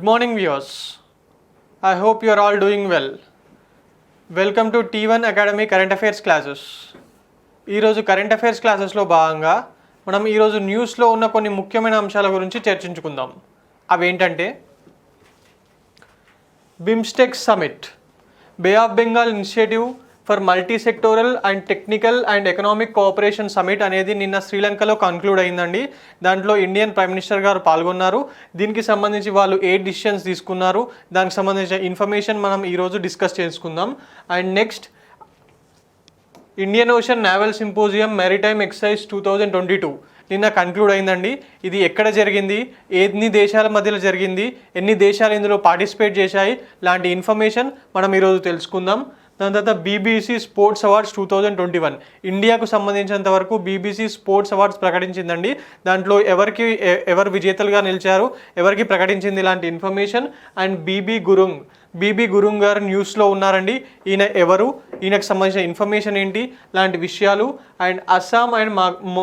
morning viewers. I hope you are all doing well. Welcome to T1 Academy Current Affairs classes. ఈరోజు current affairs క్లాసెస్లో భాగంగా మనం ఈరోజు న్యూస్లో ఉన్న కొన్ని ముఖ్యమైన అంశాల గురించి చర్చించుకుందాం. అవేంటంటే BIMSTEC summit, bay of Bengal initiative for multi sectoral and technical and economic cooperation summit అనేది నిన్న శ్రీలంకలో కంక్లూడ్ అయిందండి. దాంట్లో ఇండియన్ ప్రైమ్ మినిస్టర్ గారు పాల్గొన్నారు. దీనికి సంబంధించి వాళ్ళు 8 డిసిషన్స్ తీసుకున్నారు. దానికి సంబంధించిన ఇన్ఫర్మేషన్ మనం ఈరోజు డిస్కస్ చేసుకుందాం. And next, Indian Ocean naval symposium maritime exercise 2022 నిన్న కంక్లూడ్ అయిందండి. ఇది ఎక్కడ జరిగింది, ఎన్ని దేశాల మధ్యలో జరిగింది, ఎన్ని దేశాలు ఇందులో పార్టిసిపేట్ చేశాయి లాంటి ఇన్ఫర్మేషన్ మనం ఈరోజు తెలుసుకుందాం. దాని తర్వాత బీబీసీ స్పోర్ట్స్ అవార్డ్స్ 2021 ఇండియాకు సంబంధించినంత వరకు బీబీసీ స్పోర్ట్స్ అవార్డ్స్ ప్రకటించిందండి. దాంట్లో ఎవరు విజేతలుగా నిలిచారు, ఎవరికి ప్రకటించింది ఇలాంటి ఇన్ఫర్మేషన్. అండ్ బీబీ గురుంగ్ గారు న్యూస్లో ఉన్నారండి. ఈయన ఎవరు, ఈయనకు సంబంధించిన ఇన్ఫర్మేషన్ ఏంటి లాంటి విషయాలు. And Assam and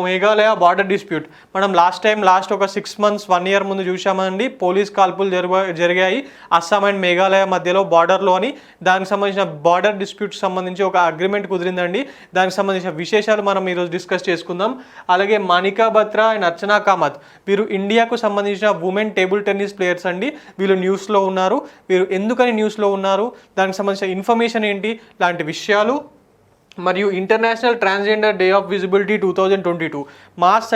Meghalaya border dispute మనం లాస్ట్ ఒక 6 months 1 year ముందు చూసామండి. పోలీస్ కాల్పులు జరిగాయి అస్సాం అండ్ మేఘాలయ మధ్యలో బార్డర్లో అని. దానికి సంబంధించిన బార్డర్ డిస్ప్యూట్కి సంబంధించి ఒక అగ్రిమెంట్ కుదిరిందండి. దానికి సంబంధించిన విశేషాలు మనం ఈరోజు డిస్కస్ చేసుకుందాం. అలాగే మనికా బత్రా అండ్ అర్చనా కామత్ వీరు ఇండియాకు సంబంధించిన ఉమెన్ టేబుల్ టెన్నిస్ ప్లేయర్స్ అండి. వీళ్ళు న్యూస్లో ఉన్నారు. వీరు ఎందుకని న్యూస్లో ఉన్నారు, దానికి సంబంధించిన ఇన్ఫర్మేషన్ ఏంటి లాంటి విషయాలు. మరియు international transgender day of visibility 2022 March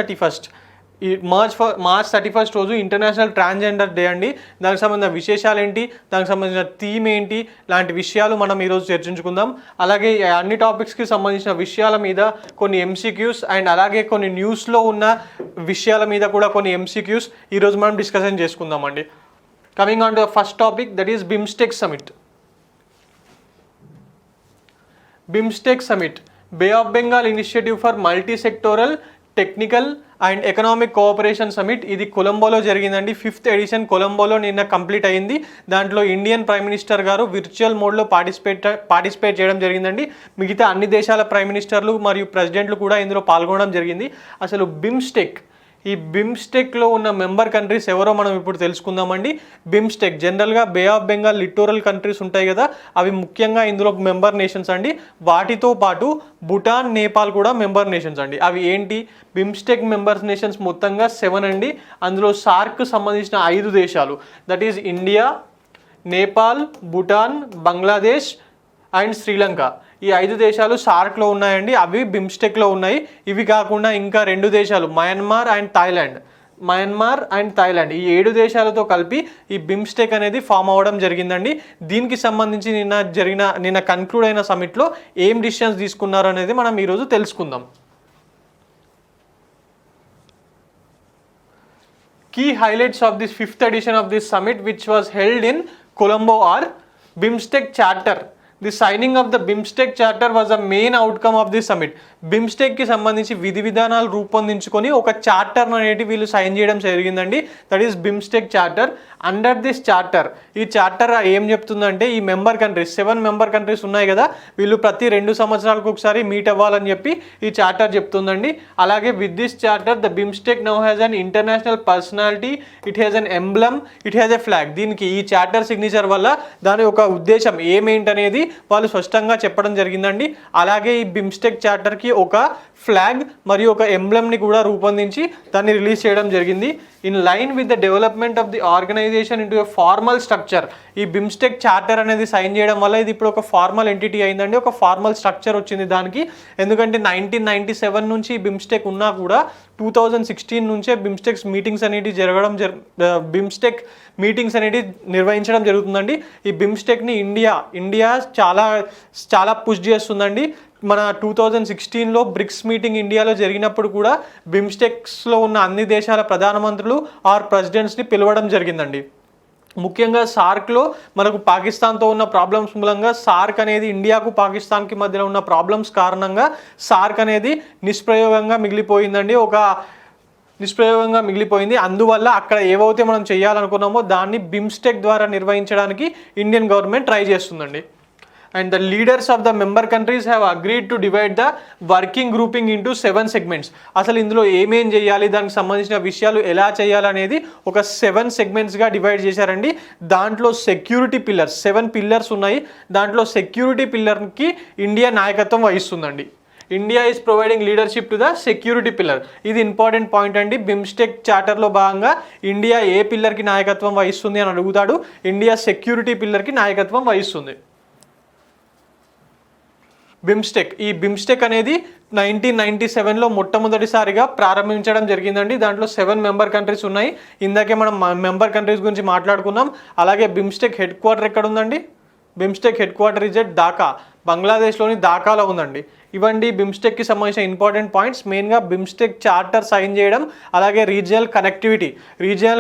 31 రోజు ఇంటర్నేషనల్ ట్రాన్స్జెండర్ డే అండి. దానికి సంబంధించిన విశేషాలు ఏంటి, దానికి సంబంధించిన థీమ్ ఏంటి లాంటి విషయాలు మనం ఈరోజు చర్చించుకుందాం. అలాగే అన్ని టాపిక్స్కి సంబంధించిన విషయాల మీద కొన్ని ఎంసీక్యూస్ అండ్ అలాగే కొన్ని న్యూస్లో ఉన్న విషయాల మీద కూడా కొన్ని ఎంసీక్యూస్ ఈరోజు మనం డిస్కషన్ చేసుకుందామండి. Coming on to the first topic, that is BIMSTEC summit. BIMSTEC summit, bay of Bengal initiative for multi sectoral technical and economic cooperation summit. ఇది కొలంబోలో జరిగిందండి. 5th ఎడిషన్ కొలంబోలో నిన్న కంప్లీట్ అయింది. దాంట్లో ఇండియన్ ప్రైమ్ మినిస్టర్ గారు విర్చువల్ మోడ్లో participate చేయడం జరిగిందండి. మిగతా అన్ని దేశాల ప్రైమ్ మినిస్టర్లు మరియు ప్రెసిడెంట్లు కూడా ఇందులో పాల్గొనడం జరిగింది. అసలు ఈ బిమ్స్టెక్లో ఉన్న మెంబర్ కంట్రీస్ ఎవరో మనం ఇప్పుడు తెలుసుకుందామండి. బిమ్స్టెక్ జనరల్గా బే ఆఫ్ బెంగాల్ లిటోరల్ కంట్రీస్ ఉంటాయి కదా, అవి ముఖ్యంగా ఇందులో మెంబర్ నేషన్స్ అండి. వాటితో పాటు భూటాన్, నేపాల్ కూడా మెంబర్ నేషన్స్ అండి. అవి ఏంటి, బిమ్స్టెక్ మెంబర్స్ నేషన్స్ మొత్తంగా 7 అండి. అందులో సార్క్ సంబంధించిన 5 దేశాలు, that is India, Nepal, Bhutan, Bangladesh and Sri Lanka. ఈ 5 దేశాలు సార్క్లో ఉన్నాయండి. అవి బిమ్స్టెక్లో ఉన్నాయి. ఇవి కాకుండా ఇంకా 2 దేశాలు మయన్మార్ అండ్ థాయిలాండ్ ఈ 7 దేశాలతో కలిపి ఈ బిమ్స్టెక్ అనేది ఫామ్ అవ్వడం జరిగిందండి. దీనికి సంబంధించి నిన్న కన్క్లూడ్ అయిన సమిట్లో ఏం డిసిషన్స్ తీసుకున్నారు అనేది మనం ఈరోజు తెలుసుకుందాం. Key highlights of this 5th edition of this summit, which was held in Colombo, are BIMSTEC Charter. The signing of the BIMSTEC Charter was a main outcome of this summit. బిమ్స్టెక్కి సంబంధించి విధి విధానాలు రూపొందించుకొని ఒక charter అనేది వీళ్ళు sign చేయడం జరిగిందండి. That is BIMSTEC charter. Under this charter, ఈ charter ఏం చెప్తుందంటే, ఈ మెంబర్ కంట్రీస్ 7 మెంబర్ కంట్రీస్ ఉన్నాయి కదా, వీళ్ళు ప్రతి 2 సంవత్సరాలకు ఒకసారి మీట్ అవ్వాలని చెప్పి ఈ చార్టర్ చెప్తుందండి. అలాగే with this charter the BIMSTEC now has an international personality, it has an emblem, it has a flag. దీనికి ఈ చార్టర్ సిగ్నేచర్ వల్ల దాని ఒక ఉద్దేశం ఏమేంటనేది వాళ్ళు స్పష్టంగా చెప్పడం జరిగిందండి. అలాగే ఈ బిమ్స్టెక్ చార్టర్కి ఒక ఫ్లాగ్ మరియు ఒక ఎంబ్లమ్ని కూడా రూపొందించి దాన్ని రిలీజ్ చేయడం జరిగింది. In line with the development of the organisation into a formal structure. ఈ బిమ్స్టెక్ చార్టర్ అనేది సైన్ చేయడం వల్ల ఇది ఇప్పుడు ఒక ఫార్మల్ ఎంటిటీ అయిందండి. ఒక ఫార్మల్ స్ట్రక్చర్ వచ్చింది దానికి. ఎందుకంటే 1997 నుంచి బిమ్స్టెక్ ఉన్నా కూడా 2016 నుంచే బిమ్స్టెక్ మీటింగ్స్ అనేది నిర్వహించడం జరుగుతుందండి. ఈ బిమ్స్టెక్ని ఇండియా చాలా పుష్ చేస్తుందండి. మన 2016లో బ్రిక్స్ మీటింగ్ ఇండియాలో జరిగినప్పుడు కూడా బిమ్స్టెక్స్లో ఉన్న అన్ని దేశాల ప్రధానమంత్రులు ఆర్ ప్రెసిడెంట్స్ని పిలవడం జరిగిందండి. ముఖ్యంగా సార్క్లో మనకు పాకిస్తాన్తో ఉన్న ప్రాబ్లమ్స్ మూలంగా సార్క్ అనేది ఇండియాకు పాకిస్తాన్కి మధ్యలో ఉన్న ప్రాబ్లమ్స్ కారణంగా సార్క్ అనేది నిష్ప్రయోగంగా మిగిలిపోయింది. అందువల్ల అక్కడ ఏవైతే మనం చేయాలనుకున్నామో దాన్ని బిమ్స్టెక్ ద్వారా నిర్వహించడానికి ఇండియన్ గవర్నమెంట్ ట్రై చేస్తుందండి. And the leaders of the member countries have agreed to divide the working grouping into 7 segments. అసలు ఇందులో ఏమేం చేయాలి, దానికి సంబంధించిన విషయాలు ఎలా చేయాలనేది ఒక 7 సెగ్మెంట్స్గా డివైడ్ చేశారండి. దాంట్లో సెక్యూరిటీ పిల్లర్స్ 7 పిల్లర్స్ ఉన్నాయి. దాంట్లో సెక్యూరిటీ పిల్లర్కి ఇండియా నాయకత్వం వహిస్తుందండి. India is providing leadership to the security pillar. ఇది ఇంపార్టెంట్ పాయింట్ అండి. బిమ్స్టెక్ చార్టర్లో భాగంగా ఇండియా ఏ పిల్లర్కి నాయకత్వం వహిస్తుంది అని అడుగుతాడు. ఇండియా సెక్యూరిటీ పిల్లర్కి నాయకత్వం వహిస్తుంది. ఈ బిమ్స్టెక్ అనేది 1997లో మొట్టమొదటిసారిగా ప్రారంభించడం జరిగిందండి. దాంట్లో 7 మెంబర్ కంట్రీస్ ఉన్నాయి. ఇందాకే మనం మెంబర్ కంట్రీస్ గురించి మాట్లాడుకున్నాం. అలాగే బిమ్స్టెక్ హెడ్ క్వార్టర్ ఎక్కడ ఉందండి? BIMSTEC head quarter is at Dhaka, బంగ్లాదేశ్లోని ఢాకాలో ఉందండి. ఇవండి బిమ్స్టెక్కి సంబంధించిన ఇంపార్టెంట్ పాయింట్స్. మెయిన్గా బిమ్స్టెక్ చార్టర్ సైన్ చేయడం, అలాగే రీజియనల్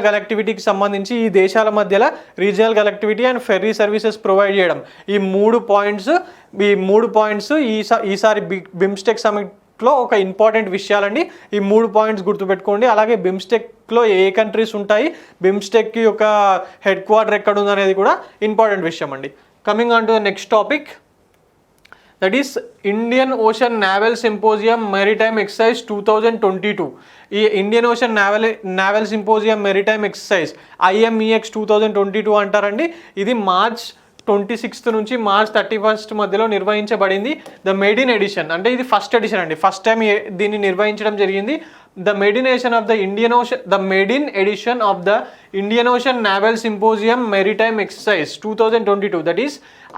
కనెక్టివిటీకి సంబంధించి ఈ దేశాల మధ్యలో regional connectivity and ferry services provide చేయడం. ఈ మూడు పాయింట్స్ ఈసారి బిమ్స్టెక్ సమిట్లో ఒక ఇంపార్టెంట్ విషయాలండి. ఈ 3 పాయింట్స్ గుర్తుపెట్టుకోండి. అలాగే బిమ్స్టెక్లో ఏ కంట్రీస్ ఉంటాయి, బిమ్స్టెక్ యొక్క హెడ్ క్వార్టర్ ఎక్కడ ఉందనేది కూడా ఇంపార్టెంట్ విషయం అండి. Coming on to the next topic, that is Indian Ocean naval symposium maritime exercise 2022. ఈ Indian Ocean naval symposium maritime exercise IMEX 2022 అంటారండి. ఇది March 26 నుంచి March 31 మధ్యలో నిర్వహించబడింది. ద మెయిన్ ఎడిషన్ అంటే ఇది ఫస్ట్ ఎడిషన్ అండి. ఫస్ట్ టైం దీన్ని నిర్వహించడం జరిగింది. The maiden edition of the Indian Ocean Naval Symposium Maritime Exercise 2022, that is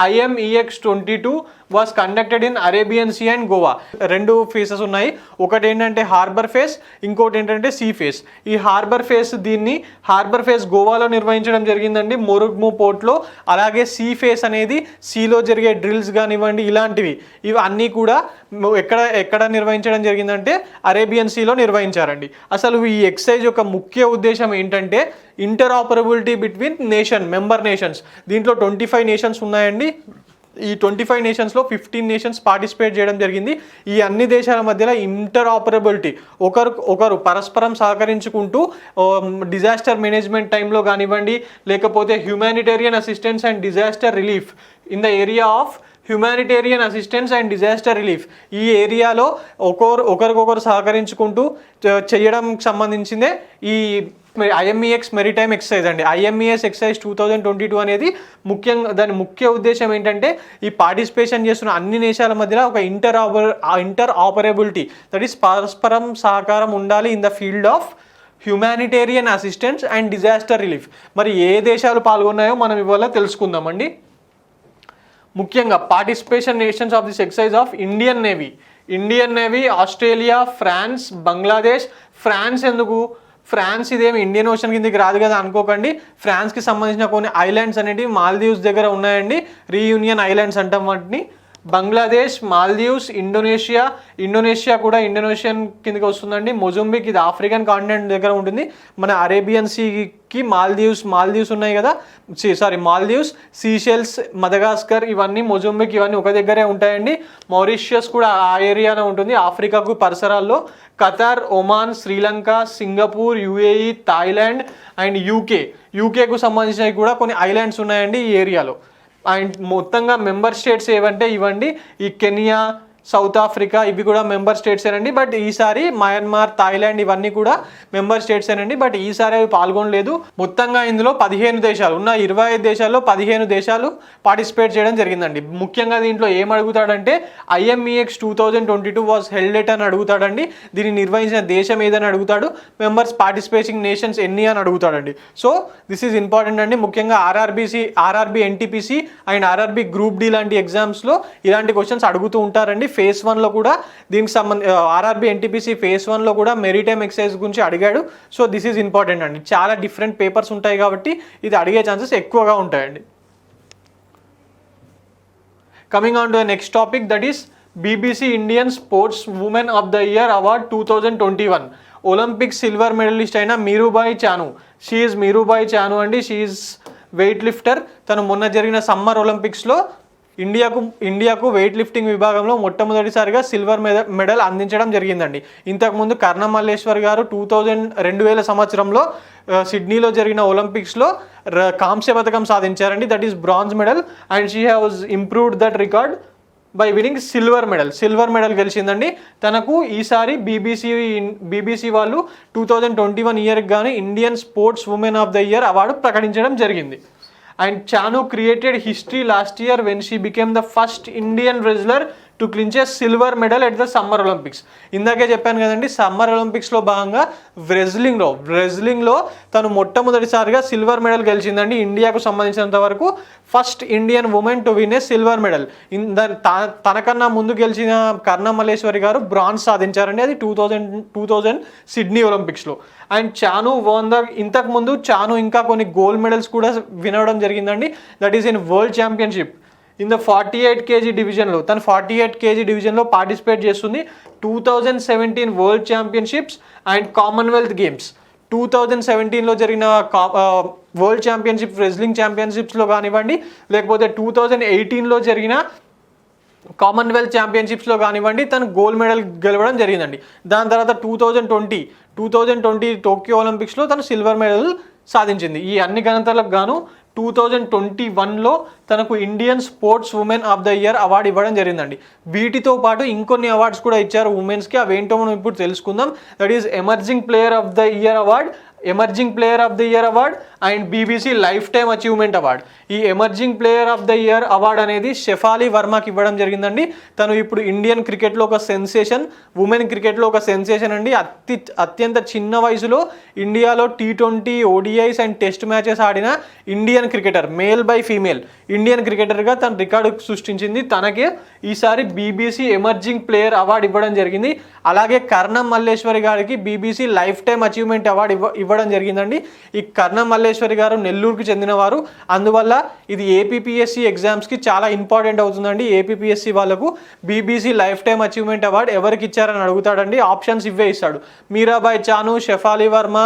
IMEX 22, was conducted in Arabian Sea and Goa. 2 faces ఉన్నాయి. ఒకటి ఏంటంటే హార్బర్ ఫేస్, ఇంకోటి ఏంటంటే సీ ఫేస్. ఈ హార్బర్ ఫేస్ గోవాలో నిర్వహించడం జరిగిందండి, మొరుగ్ము పోర్ట్లో. అలాగే సీ ఫేస్ అనేది సీలో జరిగే డ్రిల్స్ కానివ్వండి, ఇవి అన్నీ కూడా ఎక్కడ నిర్వహించడం జరిగిందంటే అరేబియన్ సీలో నిర్వహించారండి. అసలు ఈ ఎక్సర్సైజ్ యొక్క ముఖ్య ఉద్దేశం ఏంటంటే ఇంటర్ఆపరబిలిటీ బిట్వీన్ మెంబర్ నేషన్స్. దీంట్లో 25 నేషన్స్ ఉన్నాయండి. ఈ 25 నేషన్స్లో 15 నేషన్స్ పార్టిసిపేట్ చేయడం జరిగింది. ఈ అన్ని దేశాల మధ్యలో ఇంటర్ఆపరబిలిటీ, ఒకరు పరస్పరం సహకరించుకుంటూ డిజాస్టర్ మేనేజ్మెంట్ టైంలో కానివ్వండి, లేకపోతే humanitarian assistance and disaster relief in the area of humanitarian assistance and disaster relief, ఈ ఏరియాలో ఒకరికొకరు సహకరించుకుంటూ చేయడం సంబంధించిందే ఈ IMEX మెరిటైమ్ ఎక్సర్సైజ్ అండి. IMEX ఎక్సర్సైజ్ 2022 అనేది దాని ముఖ్య ఉద్దేశం ఏంటంటే ఈ పార్టిసిపేషన్ చేస్తున్న అన్ని దేశాల మధ్యలో ఒక ఇంటర్ఆపరబిలిటీ, దట్ ఈస్ పరస్పరం సహకారం ఉండాలి in the field of humanitarian assistance and disaster relief. మరి ఏ దేశాలు పాల్గొన్నాయో మనం ఇవాళ తెలుసుకుందామండి. ముఖ్యంగా participation nations of this exercise of Indian navy, Australia, France, Bangladesh. France ఎందుకు? ఫ్రాన్స్ ఇదేమి ఇండియన్ ఓషన్ కిందకి రాదు కదా అనుకోకండి. ఫ్రాన్స్కి సంబంధించిన కొన్ని ఐలాండ్స్ అనేవి మాల్దీవ్స్ దగ్గర ఉన్నాయండి, రీయూనియన్ ఐలాండ్స్ అంటాం వాటిని. బంగ్లాదేశ్, మాల్దీవ్స్, ఇండోనేషియా కూడా ఇండియన్ ఓషన్ కిందకి వస్తుందండి. మొజంబిక్ ఇది ఆఫ్రికన్ కాంటినెంట్ దగ్గర ఉంటుంది. మన అరేబియన్ సీకి మాల్దీవ్స్ ఉన్నాయి కదా, మాల్దీవ్స్, సీషెల్స్, మదగాస్కర్, ఇవన్నీ మొజంబిక్ ఇవన్నీ ఒక దగ్గరే ఉంటాయండి. మారిషియస్ కూడా ఆ ఏరియాలో ఉంటుంది, ఆఫ్రికాకు పరిసరాల్లో. Qatar, Oman, Sri Lanka, Singapore, UAE, Thailand and యూకేకు సంబంధించినవి కూడా కొన్ని ఐలాండ్స్ ఉన్నాయండి ఈ ఏరియాలో. అండ్ మొత్తంగా మెంబర్ స్టేట్స్ ఏవంటే ఇవ్వండి, ఈ కెనియా, సౌత్ ఆఫ్రికా ఇవి కూడా మెంబర్ స్టేట్స్ ఏనండి. బట్ ఈసారి మయన్మార్, థాయిలాండ్ ఇవన్నీ కూడా మెంబర్ స్టేట్స్ ఏనండి. బట్ ఈసారి అవి పాల్గొనలేదు. మొత్తంగా ఇందులో 15 దేశాలు ఉన్న 25 దేశాల్లో 15 దేశాలు పార్టిసిపేట్ చేయడం జరిగిందండి. ముఖ్యంగా దీంట్లో ఏం అడుగుతాడంటే IMEX 2022 వాజ్ హెల్డ్ ఎట్ అని అడుగుతాడండి. దీన్ని నిర్వహించిన దేశం ఏదని అడుగుతాడు. మెంబర్స్ పార్టిసిపేటింగ్ నేషన్స్ ఎన్ని అని అడుగుతాడండి. సో దిస్ ఈజ్ ఇంపార్టెంట్ అండి. ముఖ్యంగా RRB NTPC and RRB group D లాంటి ఎగ్జామ్స్లో ఇలాంటి క్వశ్చన్స్ అడుగుతూ ఉంటారండి. ఫేజ్ 1లో కూడా దీనికి RRB NTPC ఫేజ్ 1లో కూడా మెరిటైమ్ ఎక్సర్సైజ్ గురించి అడిగాడు. సో దిస్ ఈజ్ ఇంపార్టెంట్ అండి. చాలా డిఫరెంట్ పేపర్స్ ఉంటాయి కాబట్టి ఇది అడిగే ఛాన్సెస్ ఎక్కువగా ఉంటాయండి. Coming on to the next topic, that is BBC Indian sports women of the year award 2021. Olympic silver medallist అయిన మీరుబాయి చాను అండి. She is weight lifter. తను మొన్న జరిగిన సమ్మర్ ఒలింపిక్స్లో ఇండియాకు వెయిట్ లిఫ్టింగ్ విభాగంలో మొట్టమొదటిసారిగా సిల్వర్ మెడల్ అందించడం జరిగిందండి. ఇంతకుముందు కర్ణం మల్లేశ్వర్ గారు 2000 సంవత్సరంలో సిడ్నీలో జరిగిన ఒలింపిక్స్లో కాంస్య పథకం సాధించారండి. That is bronze medal and she has improved that record by winning silver medal గెలిచిందండి. తనకు ఈసారి బీబీసీ వాళ్ళు 2021 ఇయర్కి గాను Indian sports women of the year award ప్రకటించడం జరిగింది. And Chanu created history last year when she became the first Indian wrestler to clinch a silver medal at the Summer Olympics. ఇందాకే చెప్పాను కదండి, సమ్మర్ ఒలింపిక్స్లో భాగంగా రెజ్లింగ్లో తను మొట్టమొదటిసారిగా సిల్వర్ మెడల్ గెలిచిందండి. ఇండియాకు సంబంధించినంత వరకు first Indian women to win a silver medal. తనకన్నా ముందు గెలిచిన కర్ణం మల్లేశ్వరి గారు బ్రాంజ్ సాధించారండి, అది 2000 సిడ్నీ ఒలింపిక్స్లో. అండ్ చాను ఇంతకుముందు చాను ఇంకా కొన్ని గోల్డ్ మెడల్స్ కూడా వినడం జరిగిందండి. That is in world championship in the 48 kg డివిజన్లో. తను 48 kg డివిజన్లో పార్టిసిపేట్ చేస్తుంది. 2017 world championships and commonwealth games 2017లో జరిగిన వరల్డ్ ఛాంపియన్షిప్ రెజ్లింగ్ ఛాంపియన్షిప్స్లో కానివ్వండి, లేకపోతే 2018లో జరిగిన కామన్వెల్త్ ఛాంపియన్షిప్స్లో కానివ్వండి, తను గోల్డ్ మెడల్ గెలవడం జరిగిందండి. దాని తర్వాత 2020 టోక్యో ఒలింపిక్స్లో తను సిల్వర్ మెడల్ సాధించింది. ఈ అన్ని ఘనతలకు గాను 2021లో తనకు Indian sports women of the year award ఇవ్వడం జరిగిందండి. వీటితో పాటు ఇంకొన్ని అవార్డ్స్ కూడా ఇచ్చారు ఉమెన్స్కి, అవేంటో మనం ఇప్పుడు తెలుసుకుందాం. That is emerging player of the year award and BBC life time achievement award. ఈ emerging player of the year award అనేది షెఫాలి వర్మకి ఇవ్వడం జరిగిందండి. తను ఇప్పుడు ఇండియన్ క్రికెట్లో ఒక సెన్సేషన్, ఉమెన్ క్రికెట్లో ఒక సెన్సేషన్ అండి. అత్యంత చిన్న వయసులో ఇండియాలో T20 ODIs and test matches ఆడిన Indian cricketer, male by female Indian క్రికెటర్గా తన రికార్డు సృష్టించింది. తనకే ఈసారి బీబీసీ ఎమర్జింగ్ ప్లేయర్ అవార్డు ఇవ్వడం జరిగింది. అలాగే కర్ణం మల్లేశ్వరి గారికి BBC life time achievement award ఇవ్వడం జరిగిందండి. ఈ కర్ణం మల్లేశ్వరి గారు నెల్లూరుకి చెందినవారు, అందువల్ల ఇది ఏపీపీఎస్సీ ఎగ్జామ్స్కి చాలా ఇంపార్టెంట్ అవుతుందండి. ఏపీపీఎస్సీ వాళ్ళకు BBC life time achievement award ఎవరికి ఇచ్చారని అడుగుతాడండి. ఆప్షన్స్ ఇవే ఇస్తాడు, Mirabai Chanu, Shefali Varma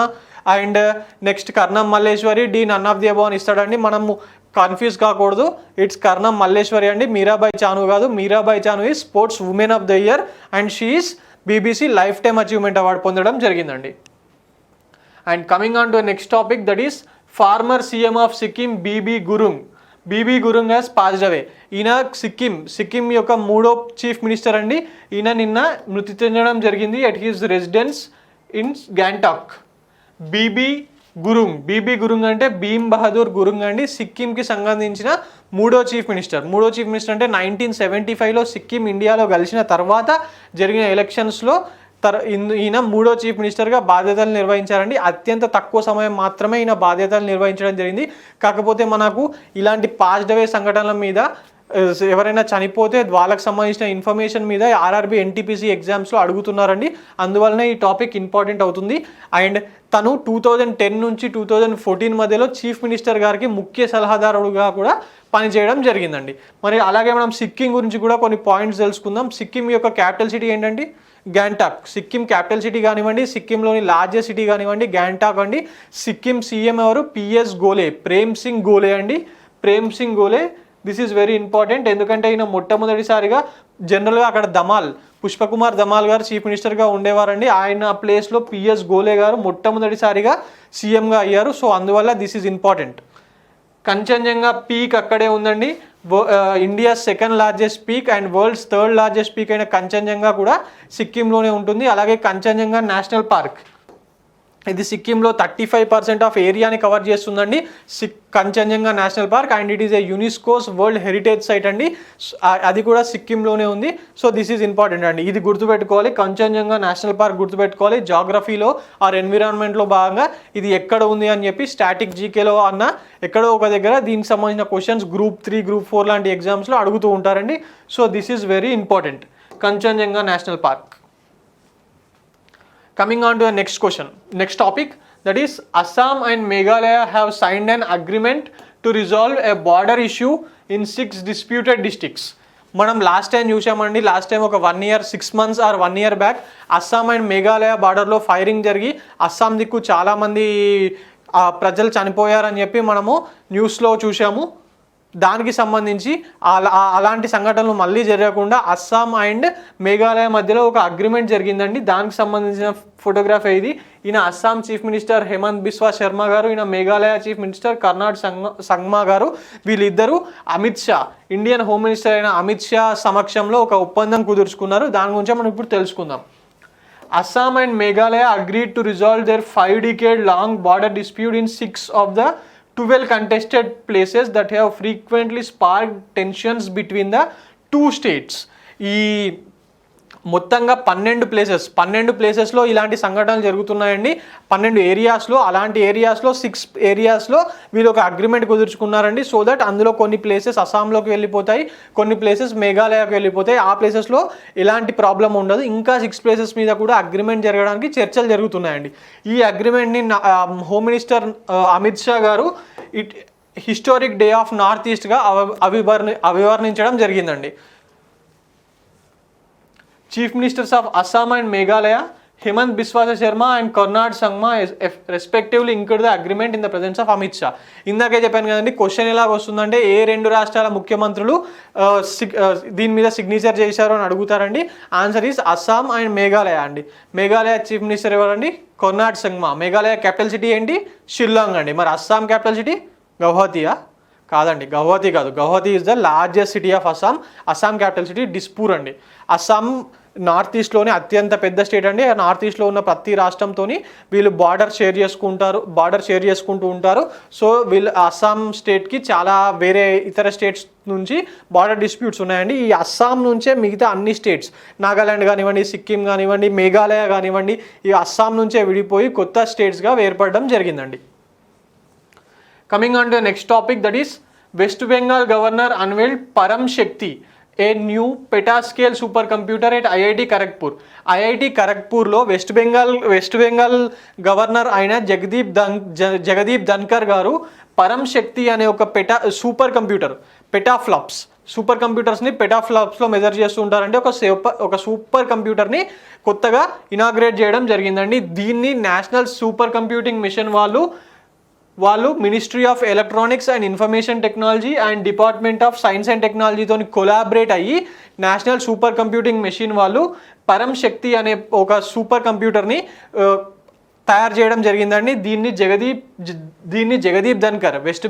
and next Karnam Malleswari, D none of the above అని ఇస్తాడండి. మనము కన్ఫ్యూజ్ కాకూడదు, ఇట్స్ కర్ణం మల్లేశ్వరి అండి, మీరాబాయ్ చాను కాదు. Mirabai Chanu is sports women of the year and she is BBC life time achievement award పొందడం జరిగిందండి. And coming on to next topic, that is former CM of Sikkim B B Gurung has passed away. ఈయన సిక్కిం యొక్క 3వ చీఫ్ మినిస్టర్ అండి. ఈయన నిన్న మృతి చెందడం జరిగింది at his residence in Gangtok. B B Gurung అంటే భీమ్ బహదూర్ గురుంగ్ అండి, సిక్కింకి సంబంధించిన 3వ చీఫ్ మినిస్టర్ అంటే 1975లో సిక్కిం ఇండియాలో కలిసిన తర్వాత జరిగిన ఎలక్షన్స్లో ఈయన 3వ చీఫ్ మినిస్టర్గా బాధ్యతలు నిర్వహించారండి. అత్యంత తక్కువ సమయం మాత్రమే ఈయన బాధ్యతలు నిర్వహించడం జరిగింది. కాకపోతే మనకు ఇలాంటి పాస్డ్ అవే సంఘటనల మీద ఎవరైనా చనిపోతే వాళ్ళకి సంబంధించిన ఇన్ఫర్మేషన్ మీద ఆర్ఆర్బీ ఎన్టీపీసీ ఎగ్జామ్స్లో అడుగుతున్నారండి, అందువల్లనే ఈ టాపిక్ ఇంపార్టెంట్ అవుతుంది. అండ్ తను 2010 నుంచి 2014 మధ్యలో చీఫ్ మినిస్టర్ గారికి ముఖ్య సలహాదారుడుగా కూడా పనిచేయడం జరిగిందండి. మరి అలాగే మనం సిక్కిం గురించి కూడా కొన్ని పాయింట్స్ తెలుసుకుందాం. సిక్కిం యొక్క క్యాపిటల్ సిటీ ఏంటండి? గ్యాంటాక్. సిక్కిం క్యాపిటల్ సిటీ కానివ్వండి, సిక్కింలోని లార్జెస్ట్ సిటీ కానివ్వండి గ్యాంటాక్ అండి. సిక్కిం సీఎం ఎవరు? Prem Singh Golay. This is very important, ఎందుకంటే ఈయన మొట్టమొదటిసారిగా జనరల్గా అక్కడ పుష్పకుమార్ ధమాల్ గారు చీఫ్ మినిస్టర్గా ఉండేవారండి. ఆయన ప్లేస్లో పిఎస్ గోలే గారు మొట్టమొదటిసారిగా సీఎంగా అయ్యారు. సో అందువల్ల this is important. Kanchenjunga peak అక్కడే ఉందండి. India 2nd largest peak and world's 3rd largest peak అయిన కంచన్జంగా కూడా సిక్కింలోనే ఉంటుంది. అలాగే కంచన్జంగా నేషనల్ పార్క్, ఇది సిక్కింలో 35% ఆఫ్ ఏరియాని కవర్ చేస్తుందండి Kanchenjunga national park. And it is a UNESCO's world heritage site అండి, అది కూడా సిక్కింలోనే ఉంది. సో దిస్ ఈజ్ ఇంపార్టెంట్ అండి, ఇది గుర్తుపెట్టుకోవాలి. కంచన్జంగా నేషనల్ పార్క్ గుర్తుపెట్టుకోవాలి. జాగ్రఫీలో ఆర్ ఎన్విరాన్మెంట్లో భాగంగా ఇది ఎక్కడ ఉంది అని చెప్పి స్టాటిక్ జీకేలో అన్న ఎక్కడో ఒక దగ్గర దీనికి సంబంధించిన క్వశ్చన్స్ Group 3, Group 4 లాంటి ఎగ్జామ్స్లో అడుగుతూ ఉంటారండి. So this is very important, Kanchenjunga national park. Coming on to the next topic, that is Assam and Meghalaya have signed an agreement to resolve a border issue in 6 disputed districts. మనం last time చూసామండి, last time ఒక 1 year 6 months or 1 year back Assam and Meghalaya బార్డర్లో firing జరిగి అస్సాం దిక్కు చాలామంది ప్రజలు చనిపోయారని చెప్పి మనము న్యూస్లో చూసాము. దానికి సంబంధించి అలాంటి సంఘటనలు మళ్ళీ జరగకుండా అస్సాం అండ్ మేఘాలయ మధ్యలో ఒక అగ్రిమెంట్ జరిగిందండి. దానికి సంబంధించిన ఫోటోగ్రాఫ్ ఇది. ఈయన అస్సాం చీఫ్ మినిస్టర్ హేమంత్ బిశ్వా శర్మ గారు, ఈయన మేఘాలయ చీఫ్ మినిస్టర్ కర్నాడ్ సంగ్మా గారు, వీళ్ళిద్దరూ Amit Shah, Indian home minister అయిన అమిత్ షా సమక్షంలో ఒక ఒప్పందం కుదుర్చుకున్నారు. దాని గురించి మనం ఇప్పుడు తెలుసుకుందాం. Assam and Meghalaya agreed to resolve their 5-decade-long border dispute in 6 of the 12 contested places that have frequently sparked tensions between the two states. ఈ మొత్తంగా 12 ప్లేసెస్లో ఇలాంటి సంఘటనలు జరుగుతున్నాయండి. 12 ఏరియాస్లో, అలాంటి ఏరియాస్లో 6 ఏరియాస్లో వీళ్ళు ఒక అగ్రిమెంట్ కుదుర్చుకున్నారండి. సో దట్ అందులో కొన్ని ప్లేసెస్ అస్సాంలోకి వెళ్ళిపోతాయి, కొన్ని ప్లేసెస్ మేఘాలయకు వెళ్ళిపోతాయి. ఆ ప్లేసెస్లో ఎలాంటి ప్రాబ్లం ఉండదు. ఇంకా 6 ప్లేసెస్ మీద కూడా అగ్రిమెంట్ జరగడానికి చర్చలు జరుగుతున్నాయండి. ఈ అగ్రిమెంట్ని హోమ్ మినిస్టర్ అమిత్ షా గారు హిస్టారిక్ డే ఆఫ్ నార్త్ ఈస్ట్గా అభివర్ణించడం జరిగిందండి. Chief Ministers of Assam and Meghalaya, Hemant Biswa Sharma and Karnad Sangma respectively inked the agreement in the presence of Amit Shah. ఇందాకే చెప్పాను కదండి, క్వశ్చన్ ఎలా వస్తుందంటే ఏ 2 రాష్ట్రాల ముఖ్యమంత్రులు దీని మీద సిగ్నేచర్ చేశారు అని అడుగుతారండి. Answer is Assam and Meghalaya అండి. మేఘాలయ చీఫ్ మినిస్టర్ ఎవరండి? కర్నాడ్ సంగ్మా. మేఘాలయ క్యాపిటల్ సిటీ ఏంటి? షిల్లాంగ్ అండి. మరి అస్సాం క్యాపిటల్ సిటీ గౌహతియా? కాదండి, గౌహతి కాదు. Guwahati is the largest city of Assam. Assam capital city Dispur అండి. అస్సాం నార్త్ ఈస్ట్లోనే అత్యంత పెద్ద స్టేట్ అండి. నార్త్ ఈస్ట్లో ఉన్న ప్రతి రాష్ట్రంతో వీళ్ళు బార్డర్ షేర్ చేసుకుంటూ ఉంటారు. సో వీళ్ళు అస్సాం స్టేట్కి చాలా వేరే ఇతర స్టేట్స్ నుంచి బార్డర్ డిస్ప్యూట్స్ ఉన్నాయండి. ఈ అస్సాం నుంచే మిగతా అన్ని స్టేట్స్, నాగాలాండ్ కానివ్వండి, సిక్కిం కానివ్వండి, మేఘాలయ కానివ్వండి, ఈ అస్సాం నుంచే విడిపోయి కొత్త స్టేట్స్గా ఏర్పడడం జరిగిందండి. Coming on to the next topic, that is West Bengal governor unveiled Param Shakti, a new petascale supercomputer at IIT Kharagpur. IIT Kharagpurలో వెస్ట్ బెంగాల్ గవర్నర్ అయిన జగదీప్ ధన్కర్ గారు పరం శక్తి అనే ఒక సూపర్ కంప్యూటర్స్ని పెటాఫ్లాప్స్లో మెజర్ చేస్తూ ఉంటారంటే ఒక సూపర్ కంప్యూటర్ని కొత్తగా ఇనాగ్రేట్ చేయడం జరిగిందండి. దీన్ని నేషనల్ సూపర్ కంప్యూటింగ్ మిషన్ వాళ్ళు ministry of electronics and information technology and department of science and టెక్నాలజీతో కొలాబరేట్ అయ్యి నేషనల్ సూపర్ కంప్యూటింగ్ మెషిన్ వాళ్ళు పరం శక్తి అనే ఒక సూపర్ కంప్యూటర్ని తయారు చేయడం జరిగిందండి. దీన్ని జగదీప్ ధన్కర్, వెస్ట్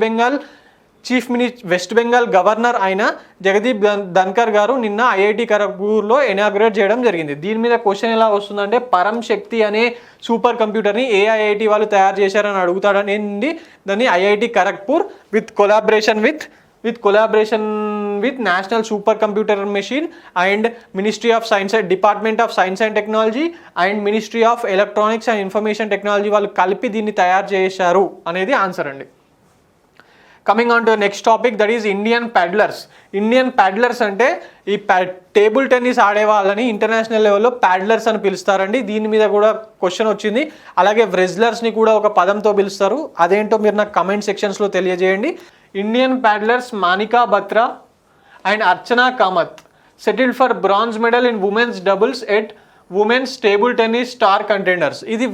బెంగాల్ గవర్నర్ అయిన జగదీప్ ధన్కర్ గారు నిన్న ఐఐటి ఖరగ్పూర్లో ఇనాగ్రేట్ చేయడం జరిగింది. దీని మీద క్వశ్చన్ ఎలా వస్తుందంటే, పరం శక్తి అనే సూపర్ కంప్యూటర్ని ఏ ఐఐటి వాళ్ళు తయారు చేశారని అడుగుతాడని దాన్ని IIT Kharagpur with collaboration with national super computer machine and ministry of science and department of science and technology and ministry of electronics and information technology వాళ్ళు కలిపి దీన్ని తయారు చేశారు అనేది ఆన్సర్ అండి. Coming on to next topic, that is Indian paddlers అంటే ఈ table tennis ఆడే వాళ్ళని ఇంటర్నేషనల్ లెవెల్లో ప్యాడ్లర్స్ అని పిలుస్తారండి. దీని మీద కూడా క్వశ్చన్ వచ్చింది. అలాగే రెజ్లర్స్ని కూడా ఒక పదంతో పిలుస్తారు. అదేంటో మీరు నాకు కమెంట్ సెక్షన్స్లో తెలియజేయండి. Indian paddlers Manika Batra and Archana Kamath settled for bronze medal in women's doubles at women's table tennis star contenders. ఇది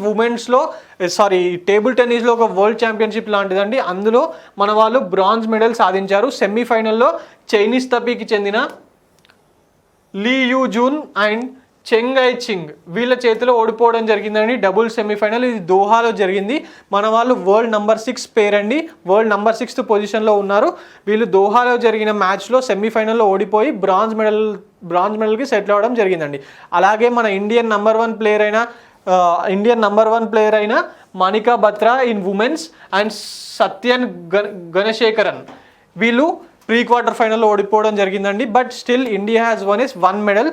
టేబుల్ టెన్నిస్లో ఒక వరల్డ్ ఛాంపియన్షిప్ లాంటిదండి. అందులో మన వాళ్ళు బ్రాంజ్ మెడల్ సాధించారు. సెమీఫైనల్లో చైనీస్ తపీకి చెందిన లీ యూ జూన్ అండ్ చెంగ్ ఐ చింగ్ వీళ్ళ చేతిలో ఓడిపోవడం జరిగిందండి. డబుల్ సెమీఫైనల్ ఇది దోహాలో జరిగింది. మన వాళ్ళు వరల్డ్ నంబర్ 6 పేర్ అండి, వరల్డ్ నంబర్ 6th పొజిషన్లో ఉన్నారు. వీళ్ళు దోహాలో జరిగిన మ్యాచ్లో సెమీఫైనల్లో ఓడిపోయి బ్రాంజ్ మెడల్కి సెటిల్ అవ్వడం జరిగిందండి. అలాగే మన ఇండియన్ నంబర్ 1 ప్లేయర్ అయిన Manika Batra in women's and Sathiyan Gnanasekaran వీళ్ళు ప్రీ క్వార్టర్ ఫైనల్లో ఓడిపోవడం జరిగిందండి. But still India has won medal,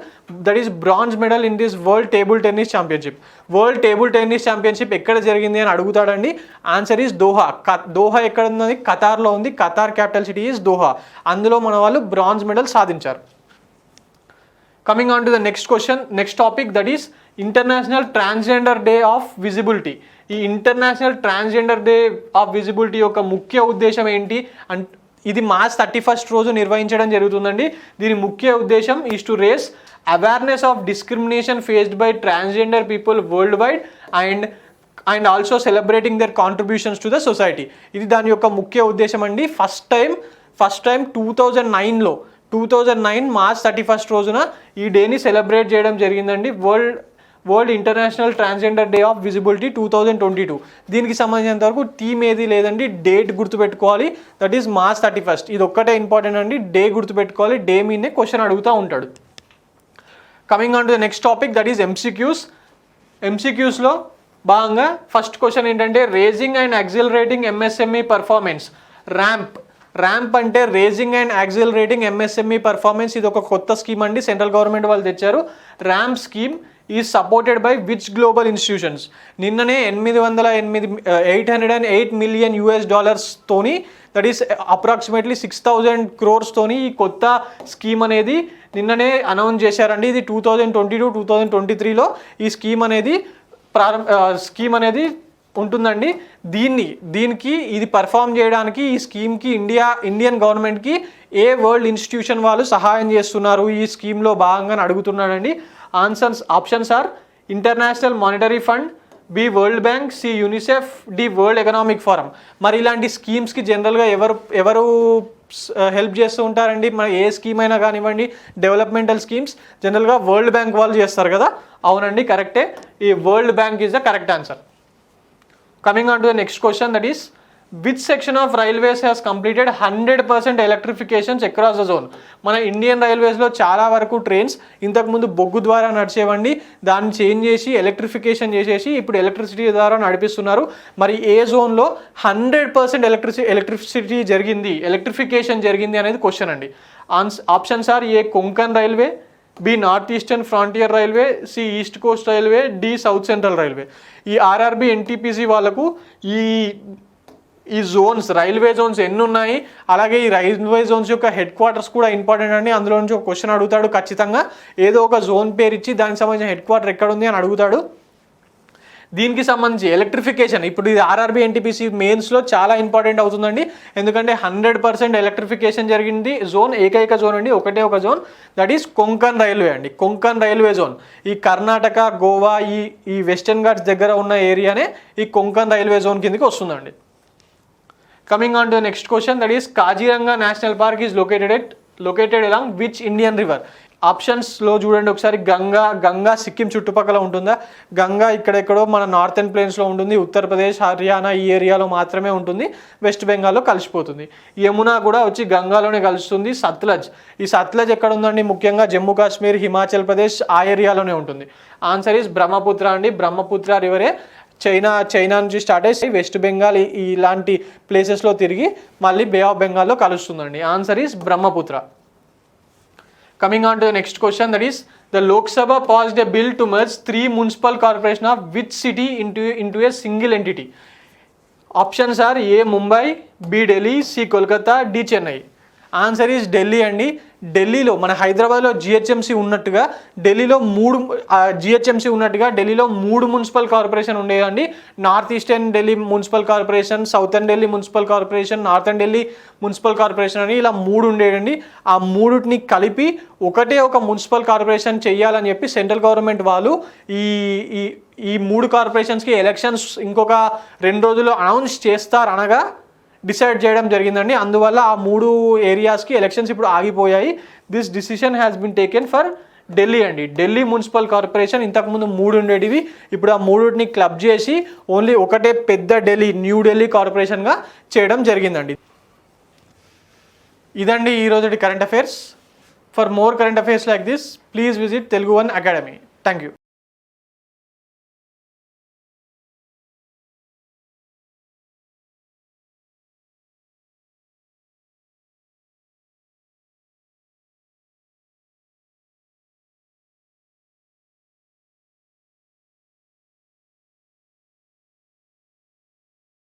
that is bronze medal in this world table tennis championship ఎక్కడ జరిగింది అని అడుగుతాడండి. Answer is Doha. దోహా ఎక్కడ ఉన్నది? ఖతార్లో ఉంది. Qatar capital city is Doha. అందులో మన వాళ్ళు బ్రాంజ్ మెడల్ సాధించారు. Coming on to the next topic, that is international transgender day of visibility. ఈ international transgender day of visibility యొక్క ముఖ్య ఉద్దేశం ఏంటి అంటే, ఇది March 31st రోజు నిర్వహించడం జరుగుతుందండి. దీని ముఖ్య ఉద్దేశం is to raise awareness of discrimination faced by transgender people world wide and also celebrating their contributions to the society. ఇది దాని యొక్క ముఖ్య ఉద్దేశం అండి. ఫస్ట్ టైం 2009 మార్చ్ 31 రోజున ఈ డేని సెలబ్రేట్ చేయడం జరిగిందండి. World international transgender day of visibility 2022. దీనికి సంబంధించినంత వరకు థీమ్ ఏది లేదండి, డేట్ గుర్తుపెట్టుకోవాలి, దట్ ఈస్ మార్చ్ 31. ఇది ఒక్కటే ఇంపార్టెంట్ అండి, డే గుర్తుపెట్టుకోవాలి, డే మీదనే క్వశ్చన్ అడుగుతూ ఉంటాడు. Coming on to the next topic, that is ఎంసీక్యూస్లో భాగంగా ఫస్ట్ క్వశ్చన్ ఏంటంటే raising and accelerating MSME performance. RAMP అంటే raising and accelerating MSME performance. ఇది ఒక కొత్త స్కీమ్ అండి, సెంట్రల్ గవర్నమెంట్ వాళ్ళు తెచ్చారు. RAMP scheme is supported by which global institutions. నిన్ననే $808 million తోని, దట్ ఈస్ అప్రాక్సిమేట్లీ 6,000 crores తోని ఈ కొత్త స్కీమ్ అనేది నిన్ననే అనౌన్స్ చేశారండి. ఇది 2022-2023లో ఈ స్కీమ్ అనేది ఉంటుందండి. దీనికి ఇది పర్ఫామ్ చేయడానికి ఈ స్కీమ్కి ఇండియన్ గవర్నమెంట్కి ఏ వరల్డ్ ఇన్స్టిట్యూషన్ వాళ్ళు సహాయం చేస్తున్నారు ఈ స్కీమ్లో భాగంగా అడుగుతున్నాడండి. Options are international monetary fund, B world bank, C UNICEF, D world economic forum. మరి ఇలాంటి స్కీమ్స్కి జనరల్గా ఎవరు హెల్ప్ చేస్తూ ఉంటారండి? మన ఏ స్కీమ్ అయినా కానివ్వండి, డెవలప్మెంటల్ స్కీమ్స్ జనరల్గా వరల్డ్ బ్యాంక్ వాళ్ళు చేస్తారు కదా. అవునండి, కరెక్టే. ఈ world bank is the correct answer. Coming on to the next question, that is which section of railways has completed 100% electrifications across the zone. మన ఇండియన్ రైల్వేస్లో చాలా వరకు ట్రైన్స్ ఇంతకుముందు బొగ్గు ద్వారా నడిచేవండి, దాన్ని చేంజ్ చేసి ఎలక్ట్రిఫికేషన్ చేసేసి ఇప్పుడు ఎలక్ట్రిసిటీ ద్వారా నడిపిస్తున్నారు. మరి ఏ జోన్లో 100% ఎలక్ట్రిఫికేషన్ జరిగింది అనేది క్వశ్చన్ అండి. Options are A Konkan railway, B north eastern frontier railway, C east coast railway, D south central railway. ఈ ఆర్ఆర్బి ఎన్టీపీసీ వాళ్ళకు ఈ రైల్వే జోన్స్ ఎన్ని ఉన్నాయి, అలాగే ఈ రైల్వే జోన్స్ యొక్క హెడ్ క్వార్టర్స్ కూడా ఇంపార్టెంట్ అండి. అందులో నుంచి ఒక క్వశ్చన్ అడుగుతాడు ఖచ్చితంగా. ఏదో ఒక జోన్ పేరు ఇచ్చి దానికి సంబంధించిన హెడ్ క్వార్టర్ ఎక్కడ ఉంది అని అడుగుతాడు. దీనికి సంబంధించి ఎలక్ట్రిఫికేషన్ ఇప్పుడు ఇది ఆర్ఆర్బి ఎన్టీపీసీ మెయిన్స్లో చాలా ఇంపార్టెంట్ అవుతుందండి. ఎందుకంటే 100% ఎలక్ట్రిఫికేషన్ జరిగింది జోన్, ఏకైక జోన్ అండి, ఒకటే ఒక zone, that is Konkan railway అండి. కొంకన్ రైల్వే జోన్ ఈ కర్ణాటక, గోవా, ఈ వెస్టర్న్ ఘాట్స్ దగ్గర ఉన్న ఏరియానే ఈ కొంకన్ రైల్వే జోన్ కిందకి వస్తుందండి. Coming on to the next question, that is Kaziranga National Park is located along which Indian river? ఆప్షన్స్లో చూడండి ఒకసారి. గంగా సిక్కిం చుట్టుపక్కల ఉంటుందా? గంగా ఇక్కడెక్కడో మన నార్థన్ ప్లేన్స్లో ఉంటుంది, ఉత్తరప్రదేశ్, హర్యానా ఈ ఏరియాలో మాత్రమే ఉంటుంది, వెస్ట్ బెంగాల్లో కలిసిపోతుంది. యమున కూడా వచ్చి గంగాలోనే కలుస్తుంది. ఈ సత్లజ్ ఎక్కడ ఉందండి? ముఖ్యంగా జమ్మూ కాశ్మీర్, హిమాచల్ ప్రదేశ్ ఆ ఏరియాలోనే ఉంటుంది. ఆన్సర్ ఈస్ బ్రహ్మపుత్ర అండి. బ్రహ్మపుత్ర రివరే చైనా నుంచి స్టార్ట్ అయ్యి వెస్ట్ బెంగాల్ ఇలాంటి ప్లేసెస్లో తిరిగి మళ్ళీ బే ఆఫ్ బెంగాల్లో కలుస్తుందండి. Answer is Brahmaputra. Coming on to the next question, that is the Lok Sabha passed a bill to merge 3 municipal corporation of which city into a single entity? Options are A Mumbai, B Delhi, C Kolkata, D Chennai. Answer is Delhi అండి. ఢిల్లీలో మన హైదరాబాద్లో GHMC ఉన్నట్టుగా ఢిల్లీలో మూడు municipal corporation ఉండేదండి. North eastern Delhi municipal corporation, southern Delhi municipal corporation, northern Delhi municipal corporation అని ఇలా 3 ఉండేదండి. ఆ మూడుని కలిపి ఒకటే ఒక మున్సిపల్ కార్పొరేషన్ చెయ్యాలని చెప్పి సెంట్రల్ గవర్నమెంట్ వాళ్ళు ఈ 3 కార్పొరేషన్స్కి ఎలక్షన్స్ ఇంకొక 2 రోజుల్లో అనౌన్స్ చేస్తారనగా డిసైడ్ చేయడం జరిగిందండి. అందువల్ల ఆ 3 ఏరియాస్కి ఎలక్షన్స్ ఇప్పుడు ఆగిపోయాయి. This decision has been taken for Delhi అండి. ఢిల్లీ మున్సిపల్ కార్పొరేషన్ ఇంతకుముందు 3 ఉండేటివి, ఇప్పుడు ఆ 3ని క్లబ్ చేసి ఓన్లీ ఒకటే పెద్ద న్యూ ఢిల్లీ కార్పొరేషన్గా చేయడం జరిగిందండి. ఇదండి ఈరోజు current affairs. For more current affairs like this please visit Telugu One Academy. Thank you.